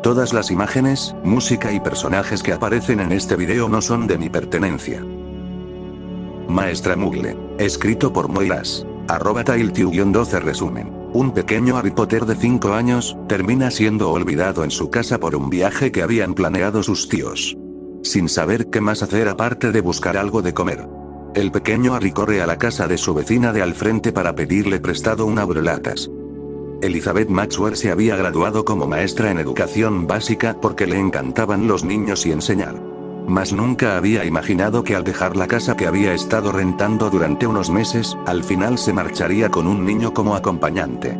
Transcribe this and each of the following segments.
Todas las imágenes, música y personajes que aparecen en este video no son de mi pertenencia. Maestra Muggle. Escrito por Moiras. @TailTew-12 resumen. Un pequeño Harry Potter de 5 años, termina siendo olvidado en su casa por un viaje que habían planeado sus tíos. Sin saber qué más hacer aparte de buscar algo de comer. El pequeño Harry corre a la casa de su vecina de al frente para pedirle prestado un abrelatas. Elizabeth Maxwell se había graduado como maestra en educación básica porque le encantaban los niños y enseñar. Mas nunca había imaginado que al dejar la casa que había estado rentando durante unos meses, al final se marcharía con un niño como acompañante.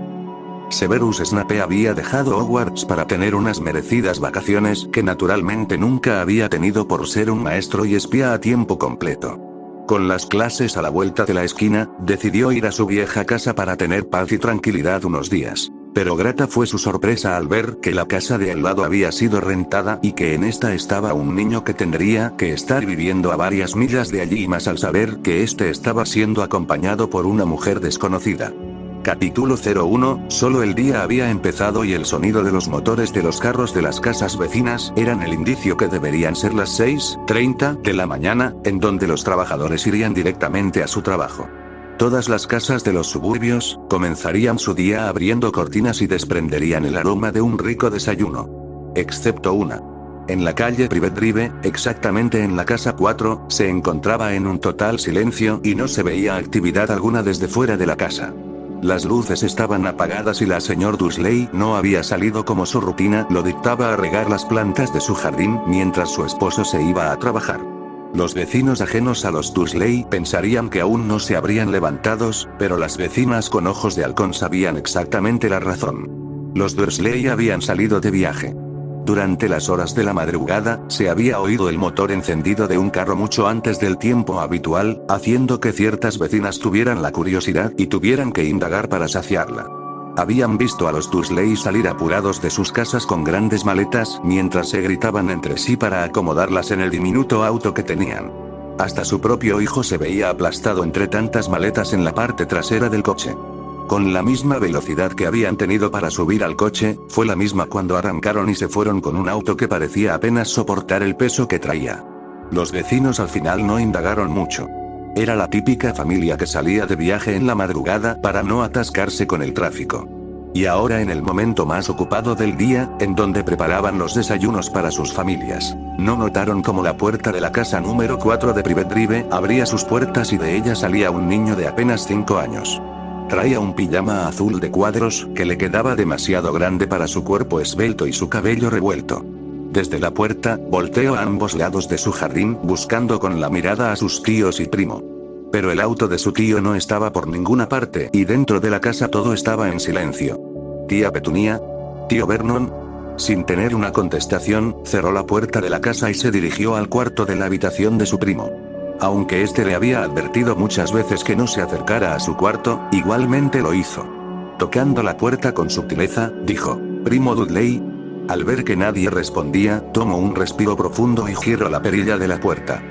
Severus Snape había dejado Hogwarts para tener unas merecidas vacaciones que naturalmente nunca había tenido por ser un maestro y espía a tiempo completo. Con las clases a la vuelta de la esquina, decidió ir a su vieja casa para tener paz y tranquilidad unos días. Pero grata fue su sorpresa al ver que la casa de al lado había sido rentada y que en esta estaba un niño que tendría que estar viviendo a varias millas de allí, y más al saber que este estaba siendo acompañado por una mujer desconocida. Capítulo 01, solo el día había empezado y el sonido de los motores de los carros de las casas vecinas eran el indicio que deberían ser las 6:30 de la mañana, en donde los trabajadores irían directamente a su trabajo. Todas las casas de los suburbios comenzarían su día abriendo cortinas y desprenderían el aroma de un rico desayuno. Excepto una. En la calle Privet Drive, exactamente en la casa 4, se encontraba en un total silencio y no se veía actividad alguna desde fuera de la casa. Las luces estaban apagadas y la señora Dursley no había salido como su rutina lo dictaba a regar las plantas de su jardín mientras su esposo se iba a trabajar. Los vecinos ajenos a los Dursley pensarían que aún no se habrían levantado, pero las vecinas con ojos de halcón sabían exactamente la razón. Los Dursley habían salido de viaje. Durante las horas de la madrugada, se había oído el motor encendido de un carro mucho antes del tiempo habitual, haciendo que ciertas vecinas tuvieran la curiosidad y tuvieran que indagar para saciarla. Habían visto a los Dursley salir apurados de sus casas con grandes maletas mientras se gritaban entre sí para acomodarlas en el diminuto auto que tenían. Hasta su propio hijo se veía aplastado entre tantas maletas en la parte trasera del coche. Con la misma velocidad que habían tenido para subir al coche, fue la misma cuando arrancaron y se fueron con un auto que parecía apenas soportar el peso que traía. Los vecinos al final no indagaron mucho. Era la típica familia que salía de viaje en la madrugada para no atascarse con el tráfico. Y ahora en el momento más ocupado del día, en donde preparaban los desayunos para sus familias, no notaron cómo la puerta de la casa número 4 de Privet Drive abría sus puertas y de ella salía un niño de apenas 5 años. Traía un pijama azul de cuadros que le quedaba demasiado grande para su cuerpo esbelto y su cabello revuelto. Desde la puerta, volteó a ambos lados de su jardín buscando con la mirada a sus tíos y primo. Pero el auto de su tío no estaba por ninguna parte y dentro de la casa todo estaba en silencio. Tía Petunia, tío Vernon. Sin tener una contestación, cerró la puerta de la casa y se dirigió al cuarto de la habitación de su primo. Aunque este le había advertido muchas veces que no se acercara a su cuarto, igualmente lo hizo. Tocando la puerta con sutileza, dijo: «Primo Dudley». Al ver que nadie respondía, tomó un respiro profundo y giró la perilla de la puerta.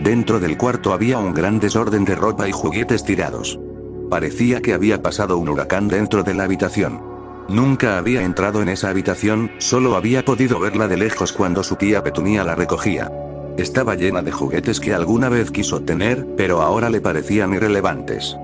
Dentro del cuarto había un gran desorden de ropa y juguetes tirados. Parecía que había pasado un huracán dentro de la habitación. Nunca había entrado en esa habitación, solo había podido verla de lejos cuando su tía Petunia la recogía. Estaba llena de juguetes que alguna vez quiso tener, pero ahora le parecían irrelevantes.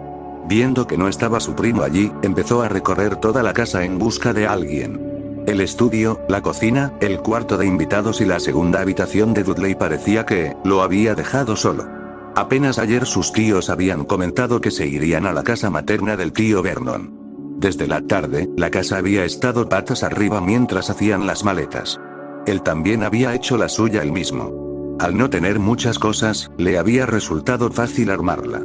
Viendo que no estaba su primo allí, empezó a recorrer toda la casa en busca de alguien. El estudio, la cocina, el cuarto de invitados y la segunda habitación de Dudley parecía que lo había dejado solo. Apenas ayer sus tíos habían comentado que se irían a la casa materna del tío Vernon. Desde la tarde, la casa había estado patas arriba mientras hacían las maletas. Él también había hecho la suya él mismo. Al no tener muchas cosas, le había resultado fácil armarla.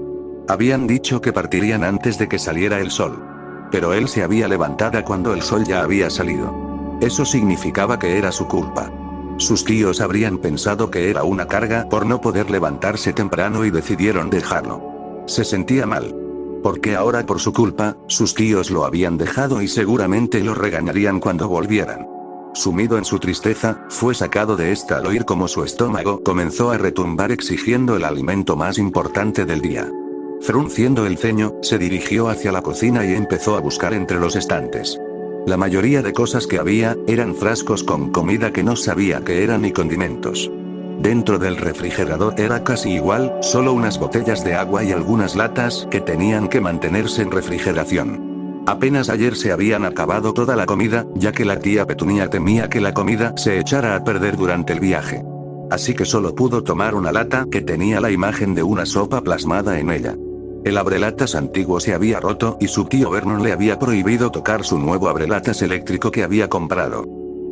Habían dicho que partirían antes de que saliera el sol. Pero él se había levantado cuando el sol ya había salido. Eso significaba que era su culpa. Sus tíos habrían pensado que era una carga por no poder levantarse temprano y decidieron dejarlo. Se sentía mal. Porque ahora por su culpa, sus tíos lo habían dejado y seguramente lo regañarían cuando volvieran. Sumido en su tristeza, fue sacado de esta al oír cómo su estómago comenzó a retumbar exigiendo el alimento más importante del día. Frunciendo el ceño, se dirigió hacia la cocina y empezó a buscar entre los estantes. La mayoría de cosas que había, eran frascos con comida que no sabía qué eran ni condimentos. Dentro del refrigerador era casi igual, solo unas botellas de agua y algunas latas que tenían que mantenerse en refrigeración. Apenas ayer se habían acabado toda la comida, ya que la tía Petunia temía que la comida se echara a perder durante el viaje. Así que solo pudo tomar una lata que tenía la imagen de una sopa plasmada en ella. El abrelatas antiguo se había roto y su tío Vernon le había prohibido tocar su nuevo abrelatas eléctrico que había comprado.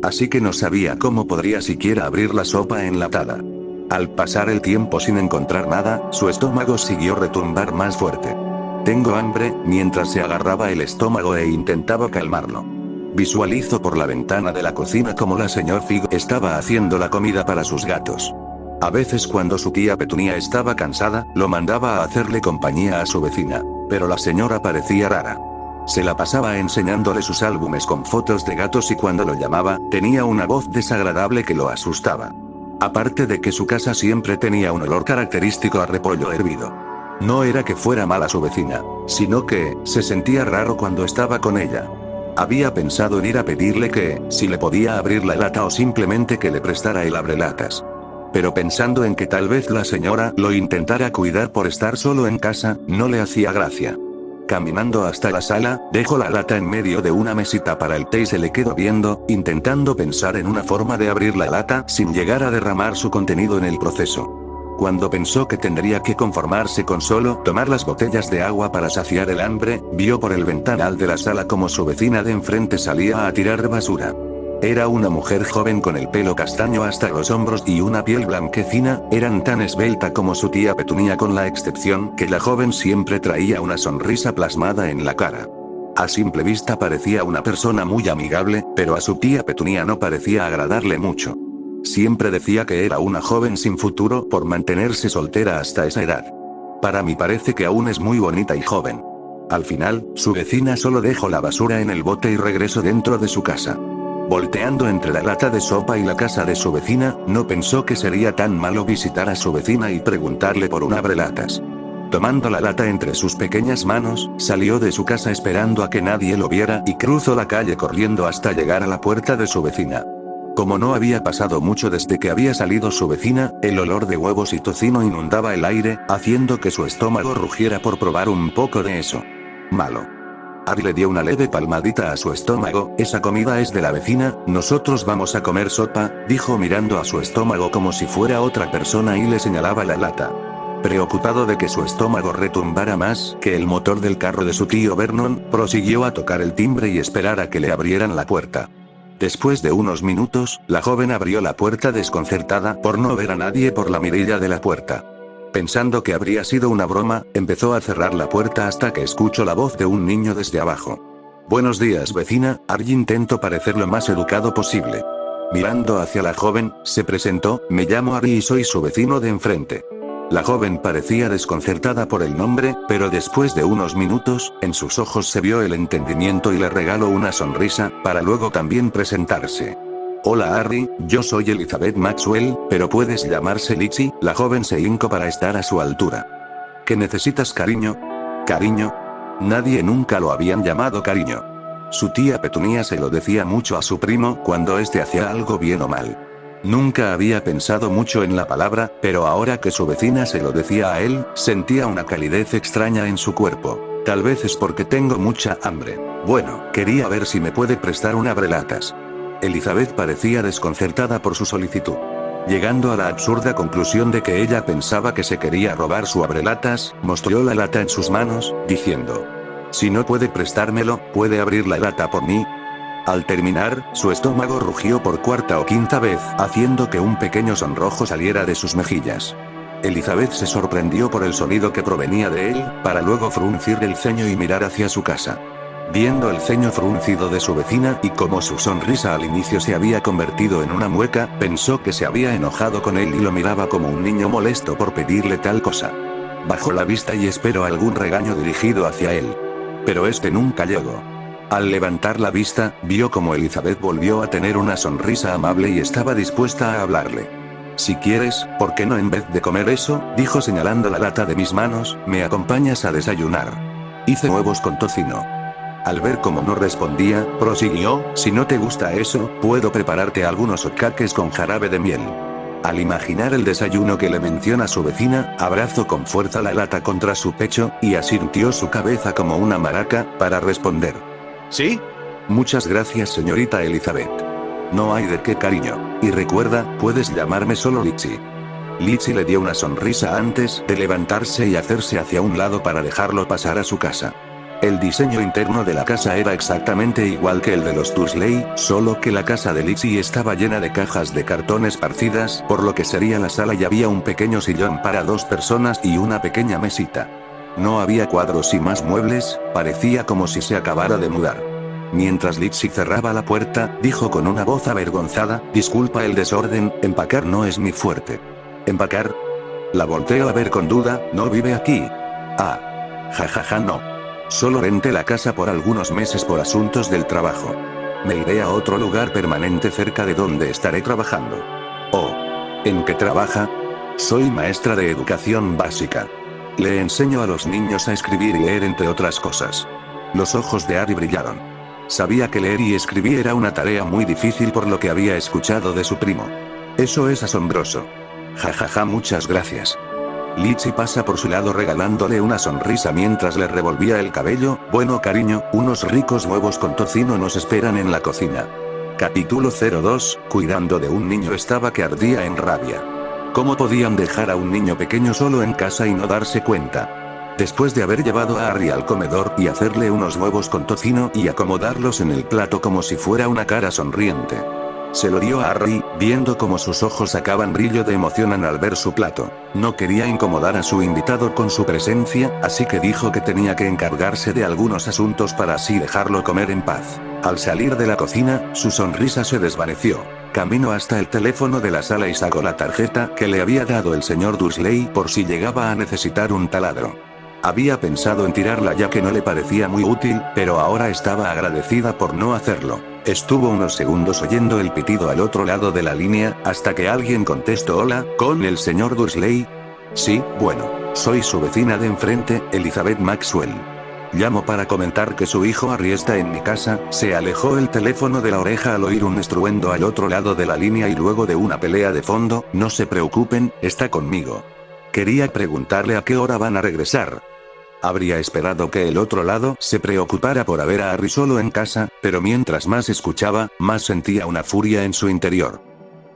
Así que no sabía cómo podría siquiera abrir la sopa enlatada. Al pasar el tiempo sin encontrar nada, su estómago siguió retumbar más fuerte. Tengo hambre, mientras se agarraba el estómago e intentaba calmarlo. Visualizo por la ventana de la cocina como la señora Fig estaba haciendo la comida para sus gatos. A veces cuando su tía Petunia estaba cansada, lo mandaba a hacerle compañía a su vecina, pero la señora parecía rara. Se la pasaba enseñándole sus álbumes con fotos de gatos y cuando lo llamaba, tenía una voz desagradable que lo asustaba. Aparte de que su casa siempre tenía un olor característico a repollo hervido. No era que fuera mala su vecina, sino que, se sentía raro cuando estaba con ella. Había pensado en ir a pedirle que, si le podía abrir la lata o simplemente que le prestara el abrelatas. Pero pensando en que tal vez la señora lo intentara cuidar por estar solo en casa, no le hacía gracia. Caminando hasta la sala, dejó la lata en medio de una mesita para el té y se le quedó viendo, intentando pensar en una forma de abrir la lata sin llegar a derramar su contenido en el proceso. Cuando pensó que tendría que conformarse con solo tomar las botellas de agua para saciar el hambre, vio por el ventanal de la sala como su vecina de enfrente salía a tirar basura. Era una mujer joven con el pelo castaño hasta los hombros y una piel blanquecina, eran tan esbelta como su tía Petunia con la excepción que la joven siempre traía una sonrisa plasmada en la cara. A simple vista parecía una persona muy amigable, pero a su tía Petunia no parecía agradarle mucho. Siempre decía que era una joven sin futuro por mantenerse soltera hasta esa edad. Para mí parece que aún es muy bonita y joven. Al final, su vecina solo dejó la basura en el bote y regresó dentro de su casa. Volteando entre la lata de sopa y la casa de su vecina, no pensó que sería tan malo visitar a su vecina y preguntarle por un abrelatas. Tomando la lata entre sus pequeñas manos, salió de su casa esperando a que nadie lo viera y cruzó la calle corriendo hasta llegar a la puerta de su vecina. Como no había pasado mucho desde que había salido su vecina, el olor de huevos y tocino inundaba el aire, haciendo que su estómago rugiera por probar un poco de eso. Malo. Ari le dio una leve palmadita a su estómago. Esa comida es de la vecina, nosotros vamos a comer sopa, dijo mirando a su estómago como si fuera otra persona y le señalaba la lata. Preocupado de que su estómago retumbara más que el motor del carro de su tío Vernon, prosiguió a tocar el timbre y esperar a que le abrieran la puerta. Después de unos minutos, la joven abrió la puerta desconcertada por no ver a nadie por la mirilla de la puerta. Pensando que habría sido una broma, empezó a cerrar la puerta hasta que escuchó la voz de un niño desde abajo. Buenos días vecina, Ari intentó parecer lo más educado posible. Mirando hacia la joven, se presentó, me llamo Ari y soy su vecino de enfrente. La joven parecía desconcertada por el nombre, pero después de unos minutos, en sus ojos se vio el entendimiento y le regaló una sonrisa, para luego también presentarse. Hola Harry, yo soy Elizabeth Maxwell, pero puedes llamarse Lizzie. La joven se hincó para estar a su altura. ¿Qué necesitas cariño? ¿Cariño? Nadie nunca lo habían llamado cariño. Su tía Petunia se lo decía mucho a su primo cuando este hacía algo bien o mal. Nunca había pensado mucho en la palabra, pero ahora que su vecina se lo decía a él, sentía una calidez extraña en su cuerpo. Tal vez es porque tengo mucha hambre. Bueno, quería ver si me puede prestar un abrelatas. Elizabeth parecía desconcertada por su solicitud. Llegando a la absurda conclusión de que ella pensaba que se quería robar su abrelatas, mostró la lata en sus manos, diciendo: si no puede prestármelo, ¿puede abrir la lata por mí? Al terminar, su estómago rugió por cuarta o quinta vez, haciendo que un pequeño sonrojo saliera de sus mejillas. Elizabeth se sorprendió por el sonido que provenía de él, para luego fruncir el ceño y mirar hacia su casa. Viendo el ceño fruncido de su vecina y como su sonrisa al inicio se había convertido en una mueca, pensó que se había enojado con él y lo miraba como un niño molesto por pedirle tal cosa. Bajó la vista y esperó algún regaño dirigido hacia él. Pero este nunca llegó. Al levantar la vista, vio como Elizabeth volvió a tener una sonrisa amable y estaba dispuesta a hablarle. Si quieres, ¿por qué no en vez de comer eso? Dijo señalando la lata de mis manos, ¿me acompañas a desayunar? Hice huevos con tocino. Al ver cómo no respondía, prosiguió, si no te gusta eso, puedo prepararte algunos hotcakes con jarabe de miel. Al imaginar el desayuno que le menciona su vecina, abrazó con fuerza la lata contra su pecho, y asintió su cabeza como una maraca, para responder. ¿Sí? Muchas gracias, señorita Elizabeth. No hay de qué, cariño. Y recuerda, puedes llamarme solo Litchi. Litchi le dio una sonrisa antes de levantarse y hacerse hacia un lado para dejarlo pasar a su casa. El diseño interno de la casa era exactamente igual que el de los Dursley, solo que la casa de Litchi estaba llena de cajas de cartón esparcidas por lo que sería la sala y había un pequeño sillón para 2 personas y una pequeña mesita. No había cuadros y más muebles, parecía como si se acabara de mudar. Mientras Litchi cerraba la puerta, dijo con una voz avergonzada, disculpa el desorden, empacar no es mi fuerte. ¿Empacar? La volteó a ver con duda, ¿no vive aquí? Ah. Jajaja no. Solo renté la casa por algunos meses por asuntos del trabajo. Me iré a otro lugar permanente cerca de donde estaré trabajando. Oh. ¿En qué trabaja? Soy maestra de educación básica. Le enseño a los niños a escribir y leer entre otras cosas. Los ojos de Harry brillaron. Sabía que leer y escribir era una tarea muy difícil por lo que había escuchado de su primo. Eso es asombroso. Jajaja, muchas gracias. Litchi pasa por su lado regalándole una sonrisa mientras le revolvía el cabello. Bueno, cariño, unos ricos huevos con tocino nos esperan en la cocina. Capítulo 02, cuidando de un niño estaba que ardía en rabia. ¿Cómo podían dejar a un niño pequeño solo en casa y no darse cuenta? Después de haber llevado a Harry al comedor y hacerle unos huevos con tocino y acomodarlos en el plato como si fuera una cara sonriente. Se lo dio a Harry, viendo como sus ojos sacaban brillo de emoción al ver su plato. No quería incomodar a su invitado con su presencia, así que dijo que tenía que encargarse de algunos asuntos para así dejarlo comer en paz. Al salir de la cocina, su sonrisa se desvaneció. Caminó hasta el teléfono de la sala y sacó la tarjeta que le había dado el señor Dursley por si llegaba a necesitar un taladro. Había pensado en tirarla ya que no le parecía muy útil, pero ahora estaba agradecida por no hacerlo. Estuvo unos segundos oyendo el pitido al otro lado de la línea, hasta que alguien contestó hola, ¿con el señor Dursley? Sí, bueno, soy su vecina de enfrente, Elizabeth Maxwell. Llamo para comentar que su hijo Harry está en mi casa. Se alejó el teléfono de la oreja al oír un estruendo al otro lado de la línea y luego de una pelea de fondo, no se preocupen, está conmigo. Quería preguntarle a qué hora van a regresar. Habría esperado que el otro lado se preocupara por ver a Harry solo en casa, pero mientras más escuchaba, más sentía una furia en su interior.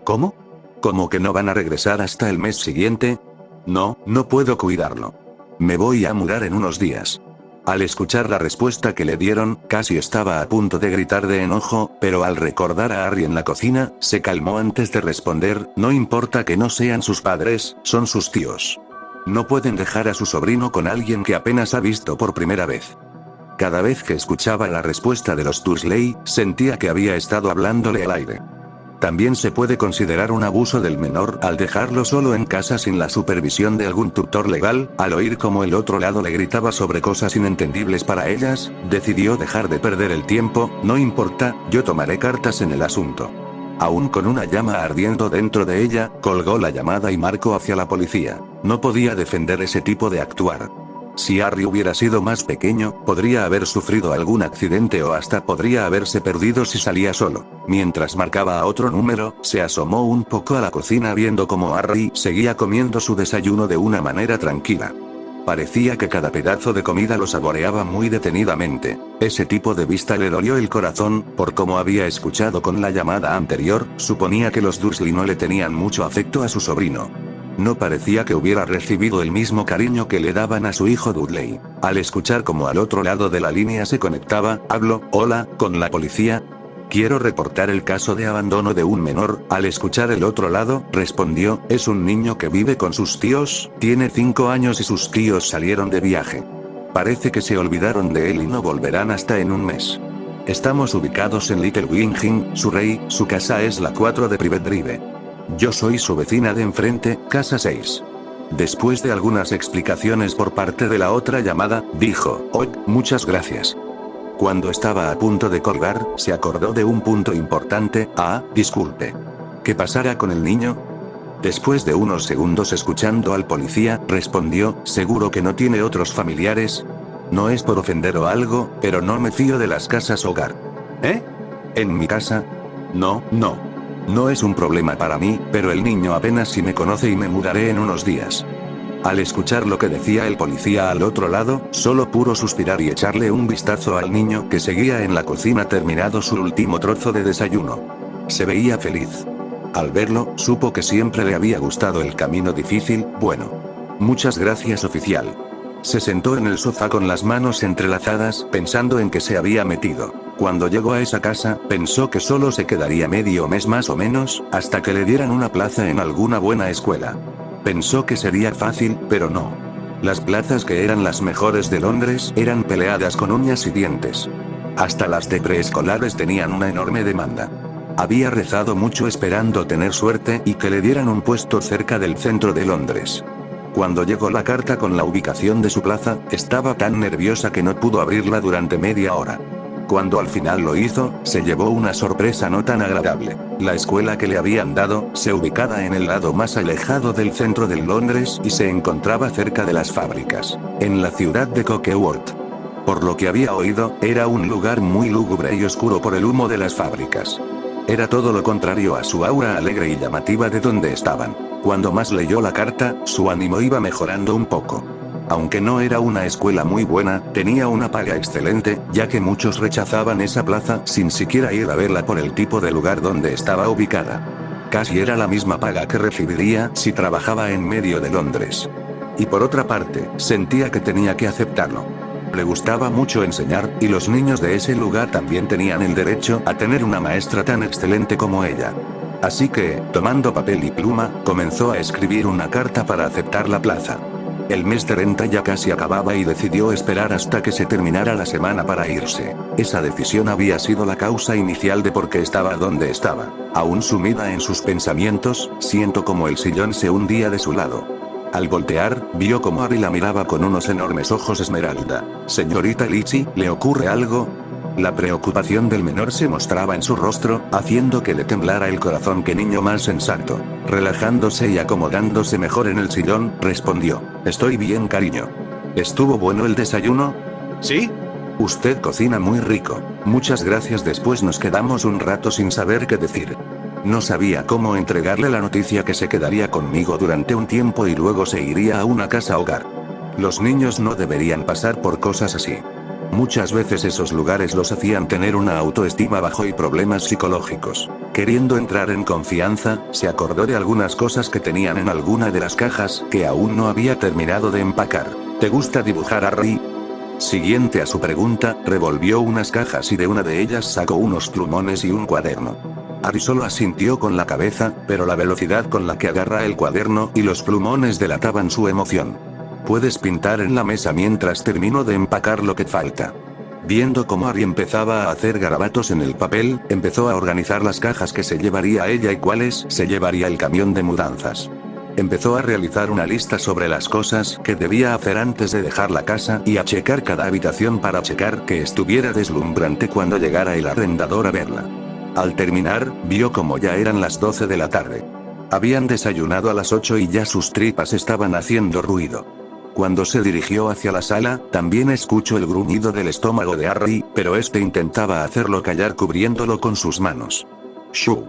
¿Cómo? ¿Cómo que no van a regresar hasta el mes siguiente? No, no puedo cuidarlo. Me voy a mudar en unos días. Al escuchar la respuesta que le dieron, casi estaba a punto de gritar de enojo, pero al recordar a Harry en la cocina, se calmó antes de responder, no importa que no sean sus padres, son sus tíos. No pueden dejar a su sobrino con alguien que apenas ha visto por primera vez. Cada vez que escuchaba la respuesta de los Dursley, sentía que había estado hablándole al aire. También se puede considerar un abuso del menor al dejarlo solo en casa sin la supervisión de algún tutor legal. Al oír cómo el otro lado le gritaba sobre cosas inentendibles para ellas, decidió dejar de perder el tiempo. No importa, yo tomaré cartas en el asunto. Aún con una llama ardiendo dentro de ella, colgó la llamada y marcó hacia la policía. No podía defender ese tipo de actuar. Si Harry hubiera sido más pequeño, podría haber sufrido algún accidente o hasta podría haberse perdido si salía solo. Mientras marcaba a otro número, se asomó un poco a la cocina viendo cómo Harry seguía comiendo su desayuno de una manera tranquila. Parecía que cada pedazo de comida lo saboreaba muy detenidamente. Ese tipo de vista le dolió el corazón, por como había escuchado con la llamada anterior, suponía que los Dursley no le tenían mucho afecto a su sobrino. No parecía que hubiera recibido el mismo cariño que le daban a su hijo Dudley. Al escuchar cómo al otro lado de la línea se conectaba, habló, hola, ¿con la policía? Quiero reportar el caso de abandono de un menor. Al escuchar el otro lado, respondió, es un niño que vive con sus tíos, tiene 5 años y sus tíos salieron de viaje. Parece que se olvidaron de él y no volverán hasta en un mes. Estamos ubicados en Little Winging, Surrey, su casa es la 4 de Private Drive. Yo soy su vecina de enfrente, casa 6. Después de algunas explicaciones por parte de la otra llamada, dijo, oh, muchas gracias. Cuando estaba a punto de colgar, se acordó de un punto importante, disculpe. ¿Qué pasará con el niño? Después de unos segundos escuchando al policía, respondió, ¿seguro que no tiene otros familiares? No es por ofender o algo, pero no me fío de las casas hogar. ¿Eh? ¿En mi casa? No, no. No es un problema para mí, pero el niño apenas si me conoce y me mudaré en unos días. Al escuchar lo que decía el policía al otro lado, solo pudo suspirar y echarle un vistazo al niño que seguía en la cocina terminado su último trozo de desayuno. Se veía feliz. Al verlo, supo que siempre le había gustado el camino difícil. Bueno. Muchas gracias, oficial. Se sentó en el sofá con las manos entrelazadas, pensando en que se había metido. Cuando llegó a esa casa, pensó que solo se quedaría medio mes más o menos, hasta que le dieran una plaza en alguna buena escuela. Pensó que sería fácil, pero no. Las plazas que eran las mejores de Londres eran peleadas con uñas y dientes. Hasta las de preescolares tenían una enorme demanda. Había rezado mucho esperando tener suerte y que le dieran un puesto cerca del centro de Londres. Cuando llegó la carta con la ubicación de su plaza, estaba tan nerviosa que no pudo abrirla durante media hora. Cuando al final lo hizo, se llevó una sorpresa no tan agradable. La escuela que le habían dado, se ubicaba en el lado más alejado del centro de Londres y se encontraba cerca de las fábricas, en la ciudad de Cokeworth. Por lo que había oído, era un lugar muy lúgubre y oscuro por el humo de las fábricas. Era todo lo contrario a su aura alegre y llamativa de donde estaban. Cuando más leyó la carta, su ánimo iba mejorando un poco. Aunque no era una escuela muy buena, tenía una paga excelente, ya que muchos rechazaban esa plaza sin siquiera ir a verla por el tipo de lugar donde estaba ubicada. Casi era la misma paga que recibiría si trabajaba en medio de Londres. Y por otra parte, sentía que tenía que aceptarlo. Le gustaba mucho enseñar, y los niños de ese lugar también tenían el derecho a tener una maestra tan excelente como ella. Así que, tomando papel y pluma, comenzó a escribir una carta para aceptar la plaza. El mes de renta ya casi acababa y decidió esperar hasta que se terminara la semana para irse. Esa decisión había sido la causa inicial de por qué estaba donde estaba. Aún sumida en sus pensamientos, siento como el sillón se hundía de su lado. Al voltear, vio como Harry la miraba con unos enormes ojos esmeralda. Señorita Litchi, ¿le ocurre algo? La preocupación del menor se mostraba en su rostro, haciendo que le temblara el corazón. ¡Qué niño más sensato! Relajándose y acomodándose mejor en el sillón, respondió: Estoy bien, cariño. ¿Estuvo bueno el desayuno? ¿Sí? Usted cocina muy rico. Muchas gracias. Después nos quedamos un rato sin saber qué decir. No sabía cómo entregarle la noticia que se quedaría conmigo durante un tiempo y luego se iría a una casa hogar. Los niños no deberían pasar por cosas así. Muchas veces esos lugares los hacían tener una autoestima bajo y problemas psicológicos. Queriendo entrar en confianza, se acordó de algunas cosas que tenían en alguna de las cajas que aún no había terminado de empacar. ¿Te gusta dibujar, Harry? Siguiente a su pregunta, revolvió unas cajas y de una de ellas sacó unos plumones y un cuaderno. Harry solo asintió con la cabeza, pero la velocidad con la que agarra el cuaderno y los plumones delataban su emoción. Puedes pintar en la mesa mientras termino de empacar lo que falta. Viendo cómo Harry empezaba a hacer garabatos en el papel, empezó a organizar las cajas que se llevaría ella y cuáles se llevaría el camión de mudanzas. Empezó a realizar una lista sobre las cosas que debía hacer antes de dejar la casa y a checar cada habitación para checar que estuviera deslumbrante cuando llegara el arrendador a verla. Al terminar, vio como ya eran las 12 de la tarde. Habían desayunado a las 8 y ya sus tripas estaban haciendo ruido. Cuando se dirigió hacia la sala, también escuchó el gruñido del estómago de Harry, pero este intentaba hacerlo callar cubriéndolo con sus manos. ¡Shoo!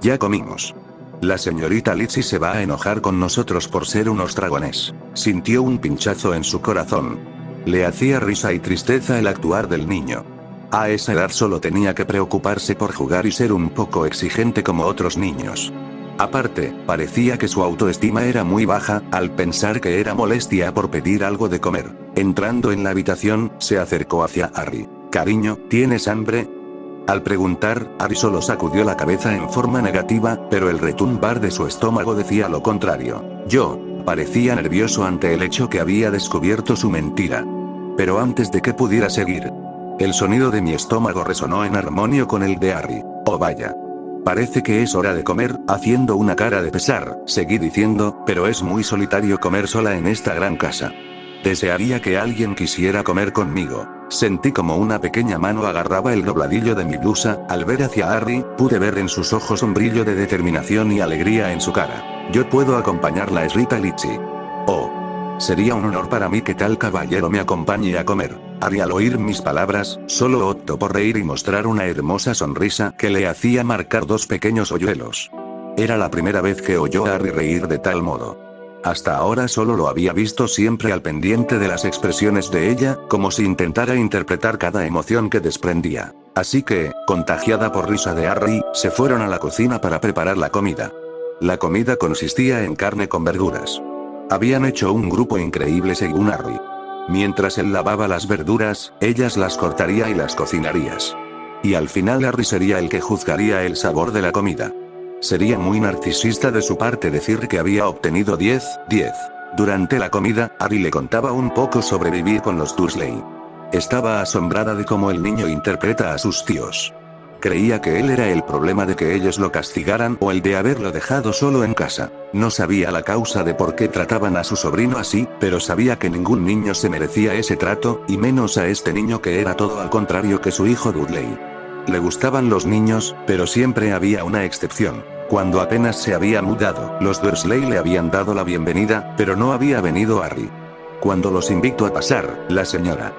Ya comimos. La señorita Litchi se va a enojar con nosotros por ser unos dragones. Sintió un pinchazo en su corazón. Le hacía risa y tristeza el actuar del niño. A esa edad solo tenía que preocuparse por jugar y ser un poco exigente como otros niños. Aparte, parecía que su autoestima era muy baja, al pensar que era molestia por pedir algo de comer. Entrando en la habitación, se acercó hacia Harry. Cariño, ¿tienes hambre? Al preguntar, Harry solo sacudió la cabeza en forma negativa, pero el retumbar de su estómago decía lo contrario. Parecía nervioso ante el hecho que había descubierto su mentira. Pero antes de que pudiera seguir, el sonido de mi estómago resonó en armonio con el de Harry. Oh vaya. Parece que es hora de comer, haciendo una cara de pesar, seguí diciendo, pero es muy solitario comer sola en esta gran casa. Desearía que alguien quisiera comer conmigo. Sentí como una pequeña mano agarraba el dobladillo de mi blusa. Al ver hacia Harry, pude ver en sus ojos un brillo de determinación y alegría en su cara. Yo puedo acompañarla, es Rita Litchi. Oh. Sería un honor para mí que tal caballero me acompañe a comer. Harry, al oír mis palabras, solo optó por reír y mostrar una hermosa sonrisa que le hacía marcar 2 pequeños hoyuelos. Era la primera vez que oyó a Harry reír de tal modo. Hasta ahora solo lo había visto siempre al pendiente de las expresiones de ella, como si intentara interpretar cada emoción que desprendía. Así que, contagiada por risa de Harry, se fueron a la cocina para preparar la comida. La comida consistía en carne con verduras. Habían hecho un grupo increíble según Harry. Mientras él lavaba las verduras, ellas las cortaría y las cocinarías. Y al final Harry sería el que juzgaría el sabor de la comida. Sería muy narcisista de su parte decir que había obtenido 10. Durante la comida, Harry le contaba un poco sobre vivir con los Dursley. Estaba asombrada de cómo el niño interpreta a sus tíos. Creía que él era el problema de que ellos lo castigaran o el de haberlo dejado solo en casa. No sabía la causa de por qué trataban a su sobrino así, pero sabía que ningún niño se merecía ese trato, y menos a este niño que era todo al contrario que su hijo Dudley. Le gustaban los niños, pero siempre había una excepción. Cuando apenas se había mudado, los Dursley le habían dado la bienvenida, pero no había venido Harry. Cuando los invitó a pasar, la señora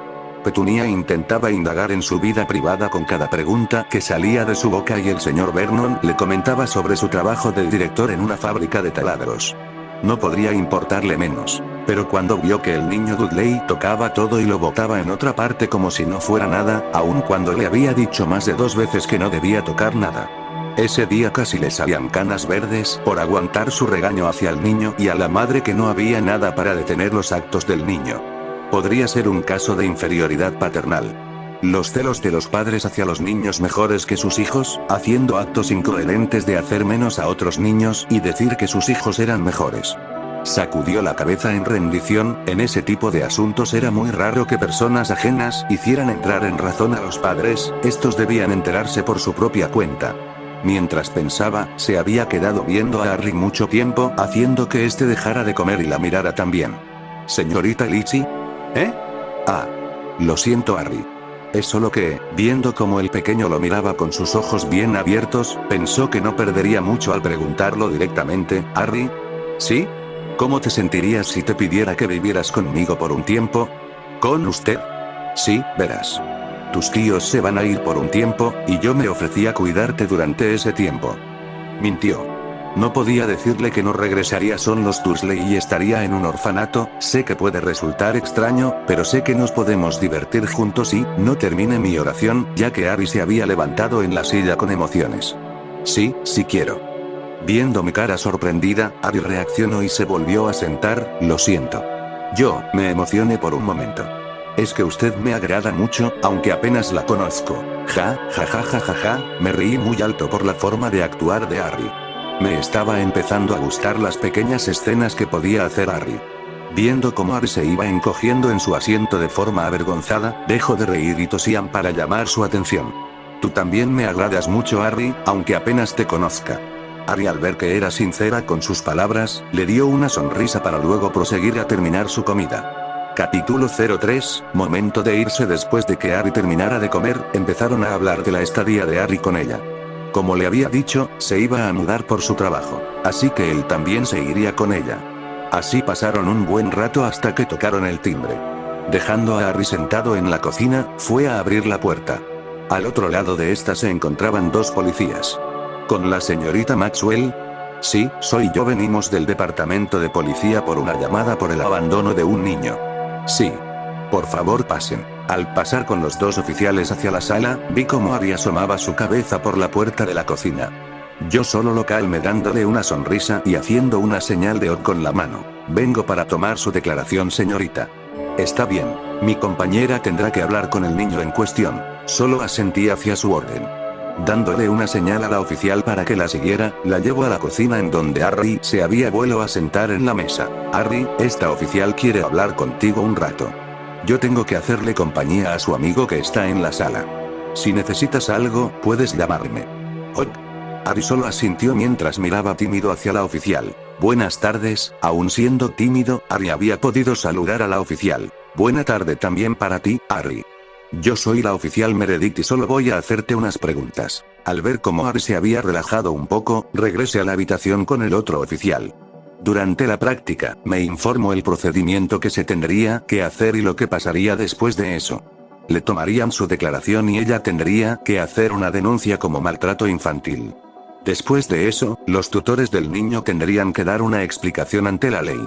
Petunia intentaba indagar en su vida privada con cada pregunta que salía de su boca y el señor Vernon le comentaba sobre su trabajo de director en una fábrica de taladros. No podría importarle menos. Pero cuando vio que el niño Dudley tocaba todo y lo botaba en otra parte como si no fuera nada, aun cuando le había dicho más de 2 veces que no debía tocar nada. Ese día casi le salían canas verdes por aguantar su regaño hacia el niño y a la madre, que no había nada para detener los actos del niño. Podría ser un caso de inferioridad paternal. Los celos de los padres hacia los niños mejores que sus hijos, haciendo actos incoherentes de hacer menos a otros niños y decir que sus hijos eran mejores. Sacudió la cabeza en rendición. En ese tipo de asuntos era muy raro que personas ajenas hicieran entrar en razón a los padres, estos debían enterarse por su propia cuenta. Mientras pensaba, se había quedado viendo a Harry mucho tiempo, haciendo que éste dejara de comer y la mirara también. ¿Señorita Litchi? ¿Eh? Ah. Lo siento, Harry. Es solo que, viendo cómo el pequeño lo miraba con sus ojos bien abiertos, pensó que no perdería mucho al preguntarlo directamente. ¿Harry? ¿Sí? ¿Cómo te sentirías si te pidiera que vivieras conmigo por un tiempo? ¿Con usted? Sí, verás. Tus tíos se van a ir por un tiempo, y yo me ofrecí a cuidarte durante ese tiempo. Mintió. No podía decirle que no regresaría. Son los Dursley y estaría en un orfanato. Sé que puede resultar extraño, pero sé que nos podemos divertir juntos y, no termine mi oración, ya que Harry se había levantado en la silla con emociones. Sí quiero. Viendo mi cara sorprendida, Harry reaccionó y se volvió a sentar. Lo siento. Yo, me emocioné por un momento. Es que usted me agrada mucho, aunque apenas la conozco. Ja, me reí muy alto por la forma de actuar de Harry. Me estaba empezando a gustar las pequeñas escenas que podía hacer Harry. Viendo cómo Harry se iba encogiendo en su asiento de forma avergonzada, dejó de reír y tosían para llamar su atención. Tú también me agradas mucho, Harry, aunque apenas te conozca. Harry, al ver que era sincera con sus palabras, le dio una sonrisa para luego proseguir a terminar su comida. Capítulo 03, momento de irse. Después de que Harry terminara de comer, empezaron a hablar de la estadía de Harry con ella. Como le había dicho, se iba a mudar por su trabajo, así que él también se iría con ella. Así pasaron un buen rato hasta que tocaron el timbre. Dejando a Harry sentado en la cocina, fue a abrir la puerta. Al otro lado de esta se encontraban 2 policías. ¿Con la señorita Maxwell? Sí, soy yo. Venimos del departamento de policía por una llamada por el abandono de un niño. Sí. Por favor, pasen. Al pasar con los 2 oficiales hacia la sala, vi cómo Harry asomaba su cabeza por la puerta de la cocina. Yo solo lo calmé dándole una sonrisa y haciendo una señal de OK con la mano. Vengo para tomar su declaración, señorita. Está bien. Mi compañera tendrá que hablar con el niño en cuestión. Solo asentí hacia su orden. Dándole una señal a la oficial para que la siguiera, la llevo a la cocina en donde Harry se había vuelto a sentar en la mesa. Harry, esta oficial quiere hablar contigo un rato. Yo tengo que hacerle compañía a su amigo que está en la sala. Si necesitas algo, puedes llamarme. OK. Harry solo asintió mientras miraba tímido hacia la oficial. Buenas tardes. Aún siendo tímido, Harry había podido saludar a la oficial. Buena tarde también para ti, Harry. Yo soy la oficial Meredith y solo voy a hacerte unas preguntas. Al ver cómo Harry se había relajado un poco, regresé a la habitación con el otro oficial. Durante la práctica, me informó el procedimiento que se tendría que hacer y lo que pasaría después de eso. Le tomarían su declaración y ella tendría que hacer una denuncia como maltrato infantil. Después de eso, los tutores del niño tendrían que dar una explicación ante la ley.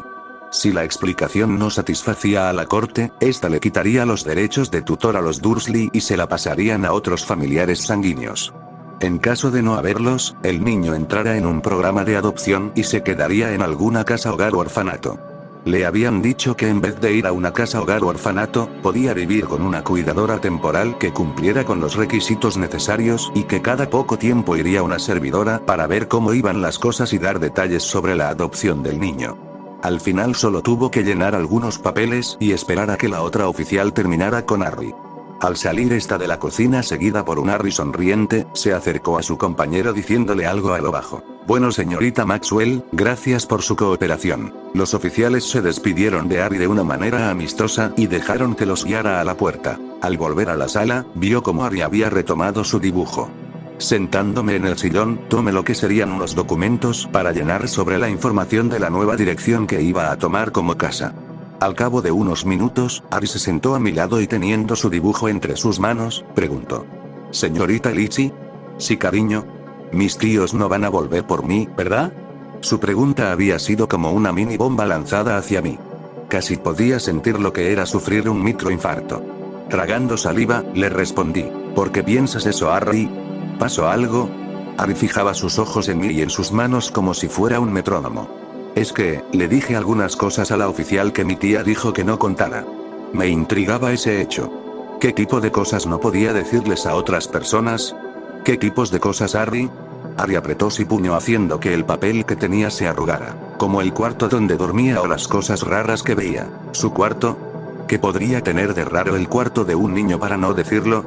Si la explicación no satisfacía a la corte, esta le quitaría los derechos de tutor a los Dursley y se la pasarían a otros familiares sanguíneos. En caso de no haberlos, el niño entrará en un programa de adopción y se quedaría en alguna casa hogar o orfanato. Le habían dicho que en vez de ir a una casa hogar o orfanato, podía vivir con una cuidadora temporal que cumpliera con los requisitos necesarios y que cada poco tiempo iría una servidora para ver cómo iban las cosas y dar detalles sobre la adopción del niño. Al final solo tuvo que llenar algunos papeles y esperar a que la otra oficial terminara con Harry. Al salir esta de la cocina seguida por un Harry sonriente, se acercó a su compañero diciéndole algo a lo bajo. Bueno, señorita Maxwell, gracias por su cooperación. Los oficiales se despidieron de Harry de una manera amistosa y dejaron que los guiara a la puerta. Al volver a la sala, vio cómo Harry había retomado su dibujo. Sentándome en el sillón, tomé lo que serían unos documentos para llenar sobre la información de la nueva dirección que iba a tomar como casa. Al cabo de unos minutos, Harry se sentó a mi lado y teniendo su dibujo entre sus manos, preguntó. ¿Señorita Litchi? Sí, cariño. Mis tíos no van a volver por mí, ¿verdad? Su pregunta había sido como una mini bomba lanzada hacia mí. Casi podía sentir lo que era sufrir un microinfarto. Tragando saliva, le respondí. ¿Por qué piensas eso, Harry? ¿Pasó algo? Harry fijaba sus ojos en mí y en sus manos como si fuera un metrónomo. Es que, le dije algunas cosas a la oficial que mi tía dijo que no contara. Me intrigaba ese hecho. ¿Qué tipo de cosas no podía decirles a otras personas? ¿Qué tipos de cosas, Harry? Harry apretó su puño haciendo que el papel que tenía se arrugara. Como el cuarto donde dormía o las cosas raras que veía. ¿Su cuarto? ¿Qué podría tener de raro el cuarto de un niño para no decirlo?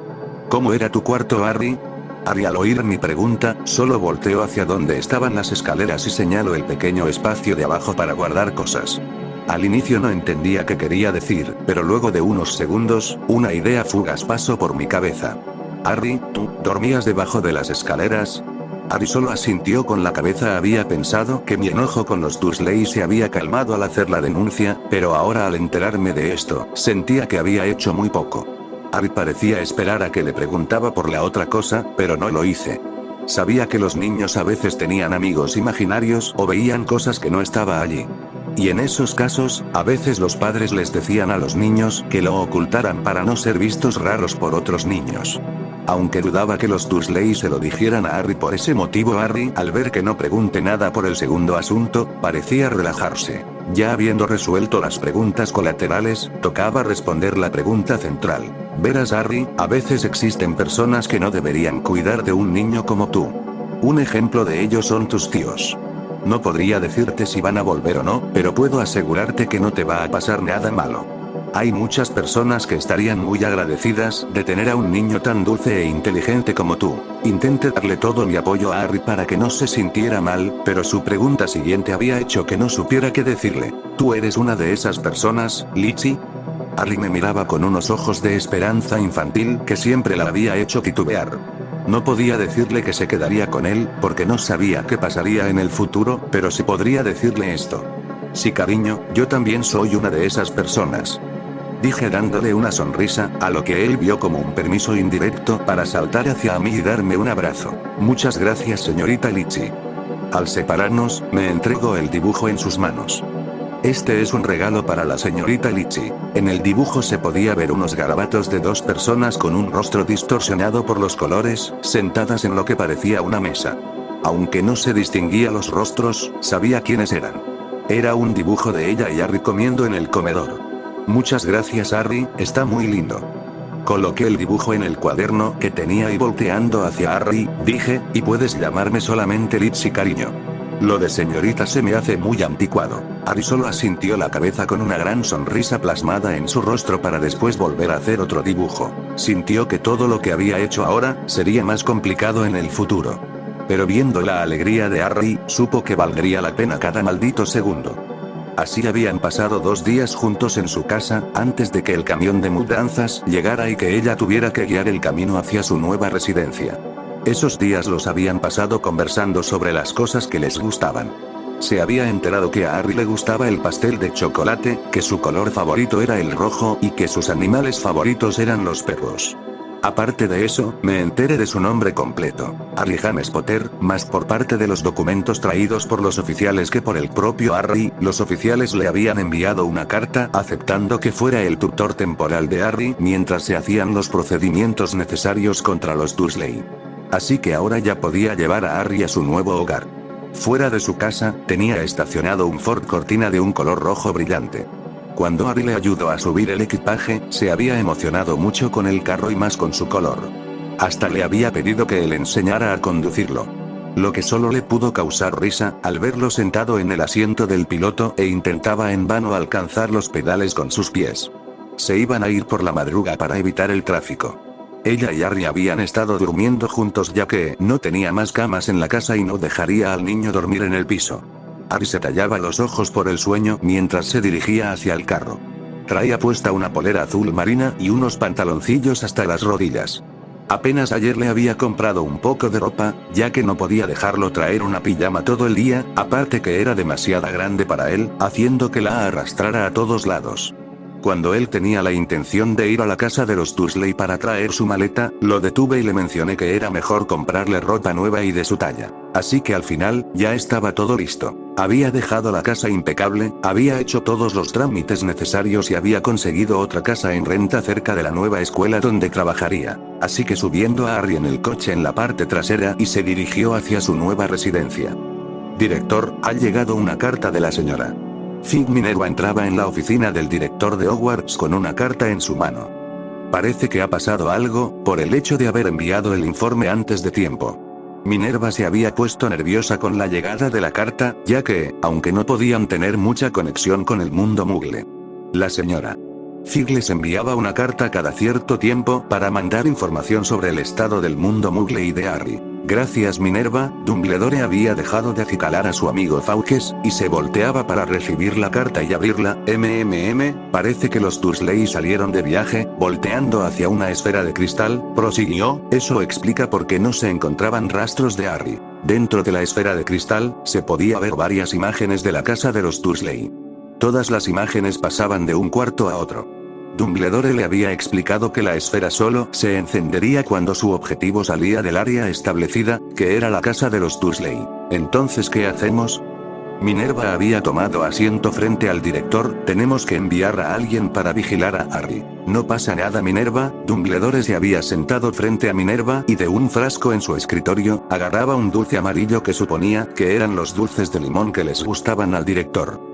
¿Cómo era tu cuarto, Harry? Harry al oír mi pregunta, solo volteó hacia donde estaban las escaleras y señaló el pequeño espacio de abajo para guardar cosas. Al inicio no entendía qué quería decir, pero luego de unos segundos, una idea fugaz pasó por mi cabeza. Harry, ¿tú dormías debajo de las escaleras? Harry solo asintió con la cabeza. Había pensado que mi enojo con los Dursley se había calmado al hacer la denuncia, pero ahora al enterarme de esto, sentía que había hecho muy poco. Harry parecía esperar a que le preguntaba por la otra cosa, pero no lo hice. Sabía que los niños a veces tenían amigos imaginarios o veían cosas que no estaba allí. Y en esos casos, a veces los padres les decían a los niños que lo ocultaran para no ser vistos raros por otros niños. Aunque dudaba que los Dursley se lo dijeran a Harry por ese motivo, Harry, al ver que no pregunté nada por el segundo asunto, parecía relajarse. Ya habiendo resuelto las preguntas colaterales, tocaba responder la pregunta central. Verás, Harry, a veces existen personas que no deberían cuidar de un niño como tú. Un ejemplo de ello son tus tíos. No podría decirte si van a volver o no, pero puedo asegurarte que no te va a pasar nada malo. Hay muchas personas que estarían muy agradecidas de tener a un niño tan dulce e inteligente como tú. Intenté darle todo mi apoyo a Harry para que no se sintiera mal, pero su pregunta siguiente había hecho que no supiera qué decirle. ¿Tú eres una de esas personas, Litchi? Harry me miraba con unos ojos de esperanza infantil que siempre la había hecho titubear. No podía decirle que se quedaría con él, porque no sabía qué pasaría en el futuro, pero sí podría decirle esto. Sí, cariño, yo también soy una de esas personas. Dije dándole una sonrisa, a lo que él vio como un permiso indirecto para saltar hacia mí y darme un abrazo. Muchas gracias, señorita Litchi. Al separarnos, me entregó el dibujo en sus manos. Este es un regalo para la señorita Litchi. En el dibujo se podía ver unos garabatos de dos personas con un rostro distorsionado por los colores, sentadas en lo que parecía una mesa. Aunque no se distinguía los rostros, sabía quiénes eran. Era un dibujo de ella y Harry comiendo en el comedor. Muchas gracias, Harry, está muy lindo. Coloqué el dibujo en el cuaderno que tenía y volteando hacia Harry, dije, y puedes llamarme solamente Litchi, cariño. Lo de señorita se me hace muy anticuado. Harry solo asintió la cabeza con una gran sonrisa plasmada en su rostro para después volver a hacer otro dibujo. Sintió que todo lo que había hecho ahora sería más complicado en el futuro. Pero viendo la alegría de Harry, supo que valdría la pena cada maldito segundo. Así habían pasado 2 días juntos en su casa, antes de que el camión de mudanzas llegara y que ella tuviera que guiar el camino hacia su nueva residencia. Esos días los habían pasado conversando sobre las cosas que les gustaban. se había enterado que a Harry le gustaba el pastel de chocolate, que su color favorito era el rojo y que sus animales favoritos eran los perros. Aparte de eso, me enteré de su nombre completo, Harry James Potter, más por parte de los documentos traídos por los oficiales que por el propio Harry. Los oficiales le habían enviado una carta aceptando que fuera el tutor temporal de Harry mientras se hacían los procedimientos necesarios contra los Dursley. Así que ahora ya podía llevar a Harry a su nuevo hogar. Fuera de su casa, tenía estacionado un Ford Cortina de un color rojo brillante. Cuando Harry le ayudó a subir el equipaje, se había emocionado mucho con el carro y más con su color. Hasta le había pedido que él enseñara a conducirlo. Lo que solo le pudo causar risa, al verlo sentado en el asiento del piloto e intentaba en vano alcanzar los pedales con sus pies. Se iban a ir por la madruga para evitar el tráfico. Ella y Harry habían estado durmiendo juntos ya que no tenía más camas en la casa y no dejaría al niño dormir en el piso. Harry se tallaba los ojos por el sueño mientras se dirigía hacia el carro. Traía puesta una polera azul marina y unos pantaloncillos hasta las rodillas. Apenas ayer le había comprado un poco de ropa, ya que no podía dejarlo traer una pijama todo el día, aparte que era demasiado grande para él, haciendo que la arrastrara a todos lados. Cuando él tenía la intención de ir a la casa de los Dursley para traer su maleta, lo detuve y le mencioné que era mejor comprarle ropa nueva y de su talla. Así que al final, ya estaba todo listo. Había dejado la casa impecable, había hecho todos los trámites necesarios y había conseguido otra casa en renta cerca de la nueva escuela donde trabajaría. Así que subiendo a Harry en el coche en la parte trasera y se dirigió hacia su nueva residencia. Director, ha llegado una carta de la señora Fig. Minerva entraba en la oficina del director de Hogwarts con una carta en su mano. Parece que ha pasado algo, por el hecho de haber enviado el informe antes de tiempo. Minerva se había puesto nerviosa con la llegada de la carta, ya que, aunque no podían tener mucha conexión con el mundo Muggle, la señora Fig les enviaba una carta cada cierto tiempo para mandar información sobre el estado del mundo Muggle y de Harry. Gracias Minerva, Dumbledore había dejado de acicalar a su amigo Fawkes, y se volteaba para recibir la carta y abrirla. Parece que los Dursley salieron de viaje, volteando hacia una esfera de cristal, prosiguió, eso explica por qué no se encontraban rastros de Harry. Dentro de la esfera de cristal, se podía ver varias imágenes de la casa de los Dursley. Todas las imágenes pasaban de un cuarto a otro. Dumbledore le había explicado que la esfera solo se encendería cuando su objetivo salía del área establecida, que era la casa de los Dursley. Entonces, ¿qué hacemos? Minerva había tomado asiento frente al director. Tenemos que enviar a alguien para vigilar a Harry. No pasa nada Minerva. Dumbledore se había sentado frente a Minerva y de un frasco en su escritorio, agarraba un dulce amarillo que suponía que eran los dulces de limón que les gustaban al director.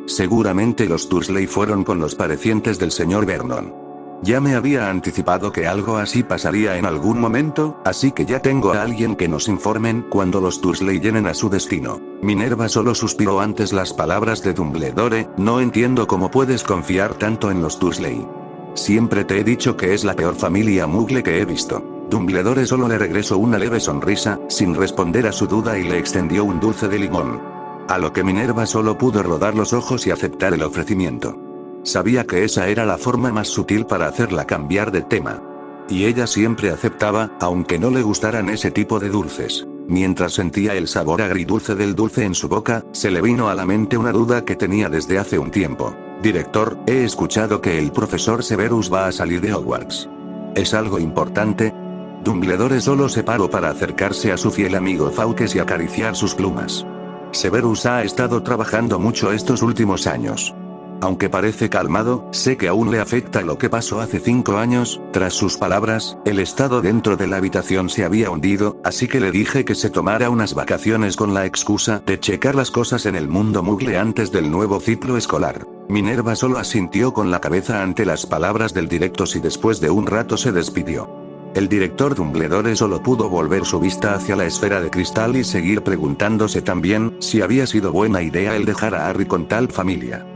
Seguramente los Dursley fueron con los parecientes del señor Vernon. Ya me había anticipado que algo así pasaría en algún momento, así que ya tengo a alguien que nos informen cuando los Dursley lleguen a su destino. Minerva solo suspiró antes las palabras de Dumbledore, no entiendo cómo puedes confiar tanto en los Dursley. Siempre te he dicho que es la peor familia Muggle que he visto. Dumbledore solo le regresó una leve sonrisa, sin responder a su duda y le extendió un dulce de limón. A lo que Minerva solo pudo rodar los ojos y aceptar el ofrecimiento. Sabía que esa era la forma más sutil para hacerla cambiar de tema. Y ella siempre aceptaba, aunque no le gustaran ese tipo de dulces. Mientras sentía el sabor agridulce del dulce en su boca, se le vino a la mente una duda que tenía desde hace un tiempo. Director, he escuchado que el profesor Severus va a salir de Hogwarts. ¿Es algo importante? Dumbledore solo se paró para acercarse a su fiel amigo Fawkes y acariciar sus plumas. Severus ha estado trabajando mucho estos últimos años. Aunque parece calmado, sé que aún le afecta lo que pasó hace 5 años. Tras sus palabras, el estado dentro de la habitación se había hundido, así que le dije que se tomara unas vacaciones con la excusa de checar las cosas en el mundo Muggle antes del nuevo ciclo escolar. Minerva solo asintió con la cabeza ante las palabras del director y después de un rato se despidió. El director Dumbledore solo pudo volver su vista hacia la esfera de cristal y seguir preguntándose también si había sido buena idea el dejar a Harry con tal familia.